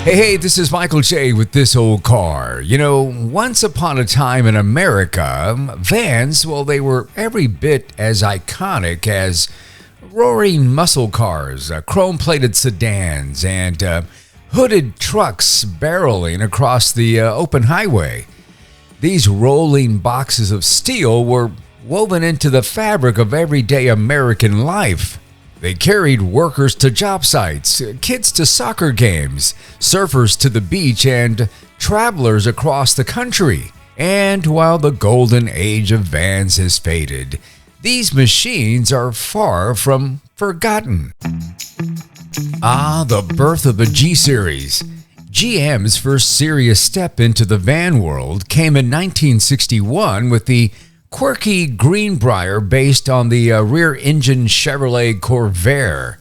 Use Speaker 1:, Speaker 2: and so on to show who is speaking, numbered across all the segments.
Speaker 1: Hey, this is Michael J. with This Old Car. Once upon a time in America, vans, well, they were every bit as iconic as roaring muscle cars, chrome-plated sedans, and hooded trucks barreling across the open highway. These rolling boxes of steel were woven into the fabric of everyday American life. They carried workers to job sites, kids to soccer games, surfers to the beach, and travelers across the country. And while the golden age of vans has faded, these machines are far from forgotten. The birth of the G-Series. GM's first serious step into the van world came in 1961 with the quirky Greenbrier based on the rear-engine Chevrolet Corvair.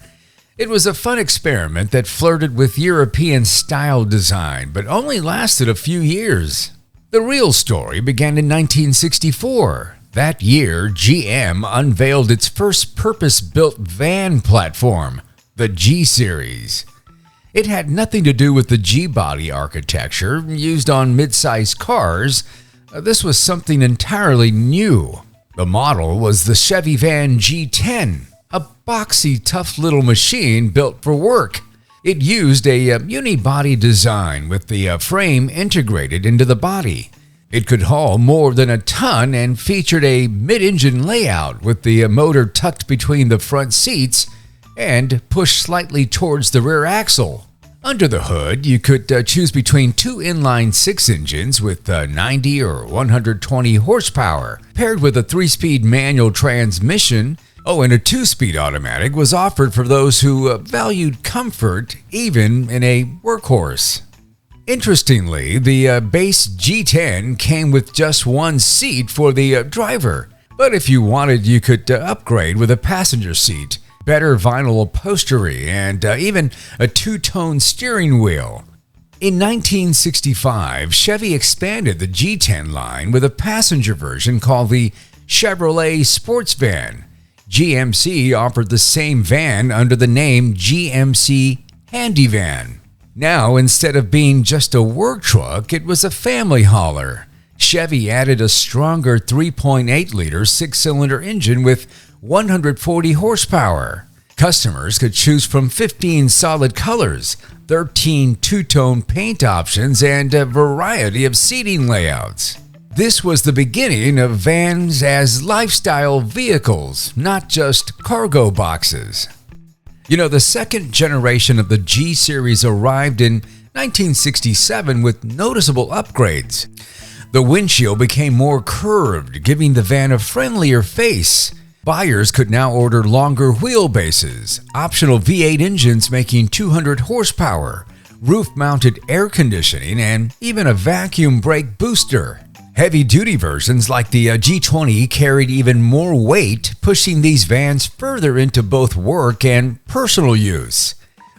Speaker 1: It was a fun experiment that flirted with European-style design, but only lasted a few years. The real story began in 1964. That year, GM unveiled its first purpose-built van platform, the G-Series. It had nothing to do with the G-body architecture used on mid-sized cars. This was something entirely new. The model was the Chevy Van G10, a boxy, tough little machine built for work. It used a unibody design with the frame integrated into the body. It could haul more than a ton and featured a mid-engine layout with the motor tucked between the front seats and pushed slightly towards the rear axle. Under the hood, you could choose between two inline-six engines with 90 or 120 horsepower, paired with a 3-speed manual transmission. And a 2-speed automatic was offered for those who valued comfort, even in a workhorse. Interestingly, the base G10 came with just one seat for the driver, but if you wanted, you could upgrade with a passenger seat, better vinyl upholstery, and even a two-tone steering wheel. In 1965, Chevy expanded the G10 line with a passenger version called the Chevrolet Sports Van. GMC offered the same van under the name GMC Handy Van. Now, instead of being just a work truck, it was a family hauler. Chevy added a stronger 3.8-liter six-cylinder engine with 140 horsepower. Customers could choose from 15 solid colors, 13 two-tone paint options, and a variety of seating layouts. This was the beginning of vans as lifestyle vehicles, not just cargo boxes. The second generation of the G-Series arrived in 1967 with noticeable upgrades. The windshield became more curved, giving the van a friendlier face. Buyers could now order longer wheelbases, optional V8 engines making 200 horsepower, roof-mounted air conditioning, and even a vacuum brake booster. Heavy-duty versions like the G20 carried even more weight, pushing these vans further into both work and personal use.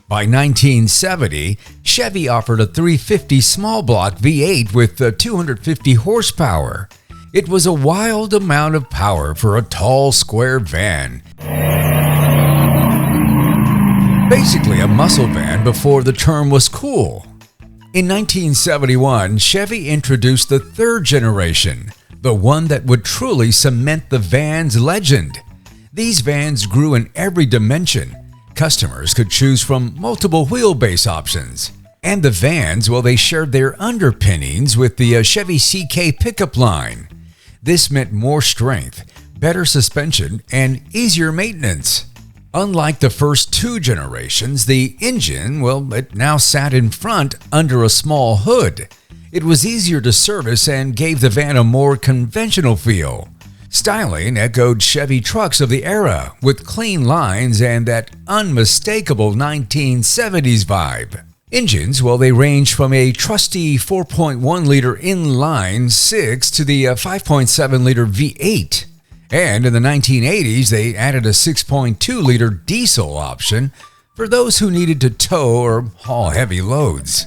Speaker 1: By 1970, Chevy offered a 350 small block V8 with 250 horsepower. It was a wild amount of power for a tall, square van. Basically a muscle van before the term was cool. In 1971, Chevy introduced the third generation, the one that would truly cement the van's legend. These vans grew in every dimension. Customers could choose from multiple wheelbase options. And the vans, well, they shared their underpinnings with the Chevy CK pickup line. This meant more strength, better suspension, and easier maintenance. Unlike the first two generations, the engine, well, it now sat in front under a small hood. It was easier to service and gave the van a more conventional feel. Styling echoed Chevy trucks of the era, with clean lines and that unmistakable 1970s vibe. Engines, well, they range from a trusty 4.1-liter inline six to the 5.7-liter V8. And in the 1980s, they added a 6.2-liter diesel option for those who needed to tow or haul heavy loads.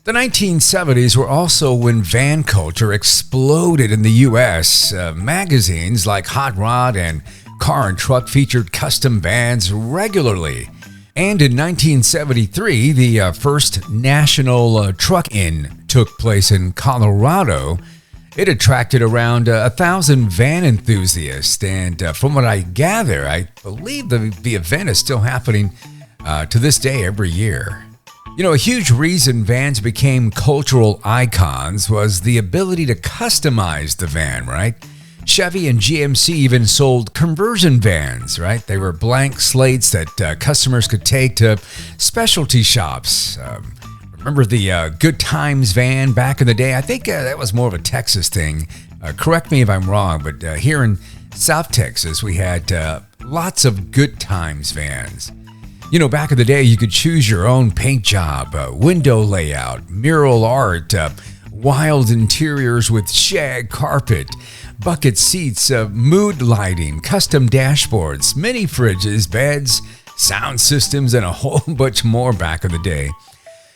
Speaker 1: The 1970s were also when van culture exploded in the U.S. Magazines like Hot Rod and Car and Truck featured custom vans regularly. And in 1973, the first national truck-in took place in Colorado. It attracted around 1,000 van enthusiasts, and from what I gather, I believe the event is still happening to this day every year. You know, a huge reason vans became cultural icons was the ability to customize the van, right? Chevy and GMC even sold conversion vans, right? They were blank slates that customers could take to specialty shops. Remember the Good Times van back in the day? I think that was more of a Texas thing. Correct me if I'm wrong, but here in South Texas, we had lots of Good Times vans. You know, back in the day, you could choose your own paint job, window layout, mural art, wild interiors with shag carpet, bucket seats, mood lighting, custom dashboards, mini fridges, beds, sound systems, and a whole bunch more back in the day.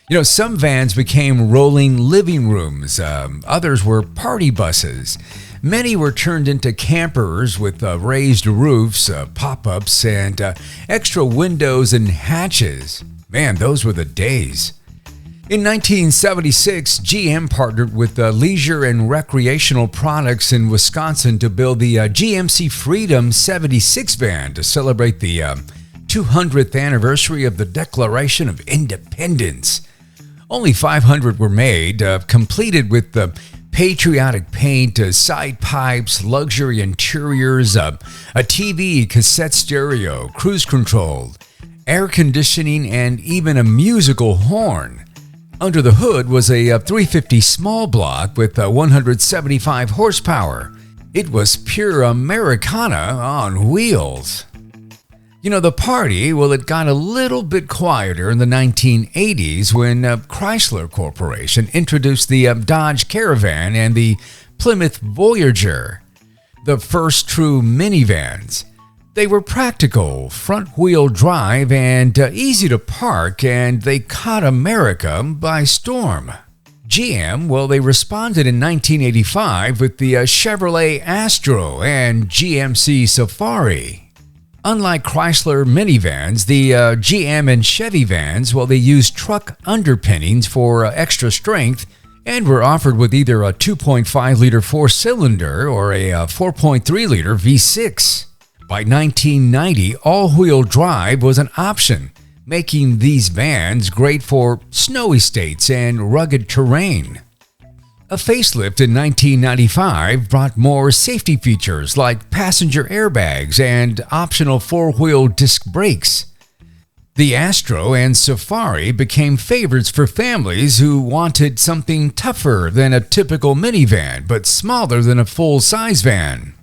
Speaker 1: You know, some vans became rolling living rooms. Others were party buses. Many were turned into campers with raised roofs, pop-ups, and extra windows and hatches. Man, those were the days. In 1976, GM partnered with Leisure and Recreational Products in Wisconsin to build the GMC Freedom 76 van to celebrate the 200th anniversary of the Declaration of Independence. Only 500 were made, completed with the patriotic paint, side pipes, luxury interiors, a TV, cassette stereo, cruise control, air conditioning, and even a musical horn. Under the hood was a 350 small block with 175 horsepower. It was pure Americana on wheels. You know, the party, well, it got a little bit quieter in the 1980s when Chrysler Corporation introduced the Dodge Caravan and the Plymouth Voyager, the first true minivans. They were practical, front-wheel drive, and easy to park, and they caught America by storm. GM, well, they responded in 1985 with the Chevrolet Astro and GMC Safari. Unlike Chrysler minivans, the GM and Chevy vans, well, they used truck underpinnings for extra strength and were offered with either a 2.5-liter four-cylinder or a 4.3-liter V6. By 1990, all-wheel drive was an option, making these vans great for snowy states and rugged terrain. A facelift in 1995 brought more safety features like passenger airbags and optional four-wheel disc brakes. The Astro and Safari became favorites for families who wanted something tougher than a typical minivan, but smaller than a full-size van.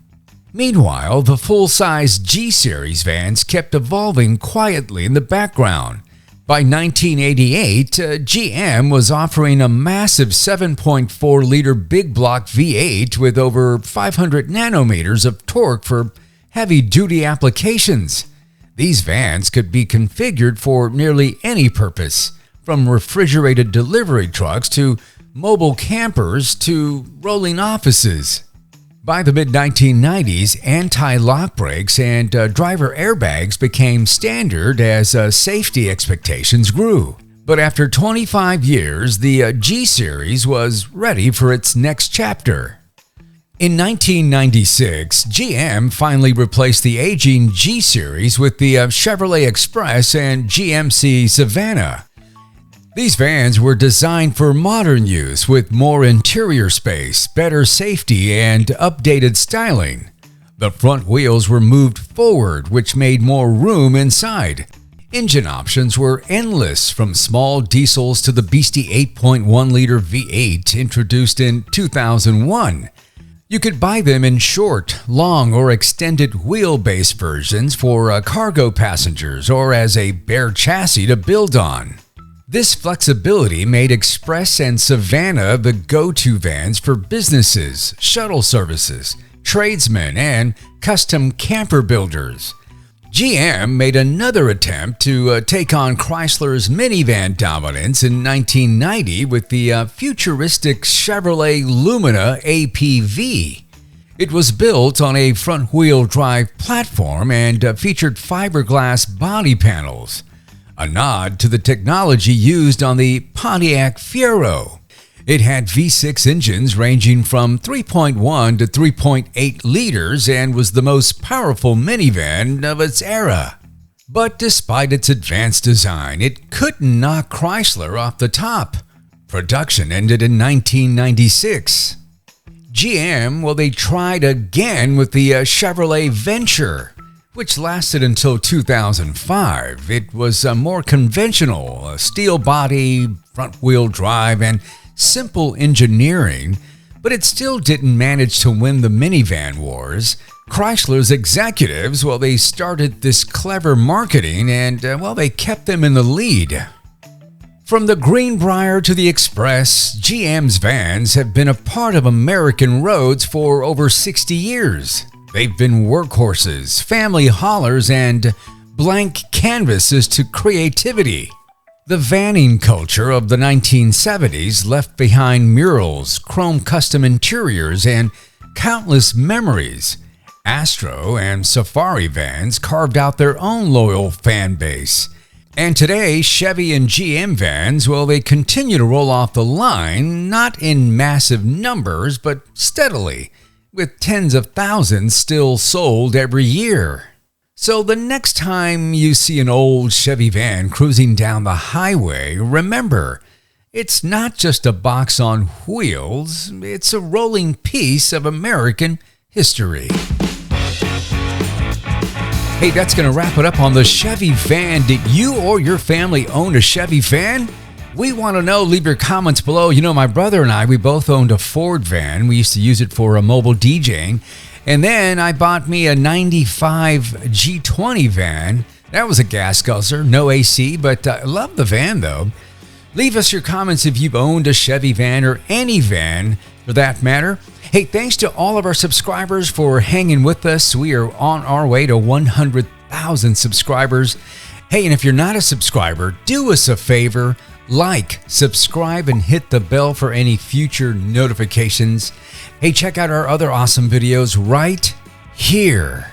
Speaker 1: Meanwhile, the full-size G-Series vans kept evolving quietly in the background. By 1988, GM was offering a massive 7.4-liter big block V8 with over 500 nanometers of torque for heavy-duty applications. These vans could be configured for nearly any purpose, from refrigerated delivery trucks to mobile campers to rolling offices. By the mid-1990s, anti-lock brakes and driver airbags became standard as safety expectations grew. But after 25 years, the G-Series was ready for its next chapter. In 1996, GM finally replaced the aging G-Series with the Chevrolet Express and GMC Savana. These vans were designed for modern use with more interior space, better safety, and updated styling. The front wheels were moved forward, which made more room inside. Engine options were endless, from small diesels to the beastie 8.1-liter V8 introduced in 2001. You could buy them in short, long, or extended wheelbase versions for cargo passengers or as a bare chassis to build on. This flexibility made Express and Savana the go-to vans for businesses, shuttle services, tradesmen, and custom camper builders. GM made another attempt to take on Chrysler's minivan dominance in 1990 with the futuristic Chevrolet Lumina APV. It was built on a front-wheel drive platform and featured fiberglass body panels. a nod to the technology used on the Pontiac Fiero. It had V6 engines ranging from 3.1 to 3.8 liters and was the most powerful minivan of its era. But despite its advanced design, it couldn't knock Chrysler off the top. Production ended in 1996. GM, well, they tried again with the Chevrolet Venture, which lasted until 2005. It was more conventional, a steel body, front-wheel drive, and simple engineering, but it still didn't manage to win the minivan wars. Chrysler's executives, well, they started this clever marketing and, they kept them in the lead. From the Greenbrier to the Express, GM's vans have been a part of American roads for over 60 years. They've been workhorses, family haulers, and blank canvases to creativity. The vanning culture of the 1970s left behind murals, chrome custom interiors, and countless memories. Astro and Safari vans carved out their own loyal fan base. And today, Chevy and GM vans, well, they continue to roll off the line, not in massive numbers, but steadily, with tens of thousands still sold every year. So the next time you see an old Chevy van cruising down the highway, remember, it's not just a box on wheels, it's a rolling piece of American history. Hey, that's going to wrap it up on the Chevy van. Did you or your family own a Chevy van? We want to know. Leave your comments below. You know, my brother and I, we both owned a Ford van. We used to use it for a mobile DJing. And then I bought me a 95 G20 van. That was a gas guzzler, no AC, but I love the van though. Leave us your comments if you've owned a Chevy van or any van for that matter. Hey, thanks to all of our subscribers for hanging with us. We are on our way to 100,000 subscribers. Hey, and if you're not a subscriber, do us a favor. Like, subscribe, and hit the bell for any future notifications. Hey, check out our other awesome videos right here.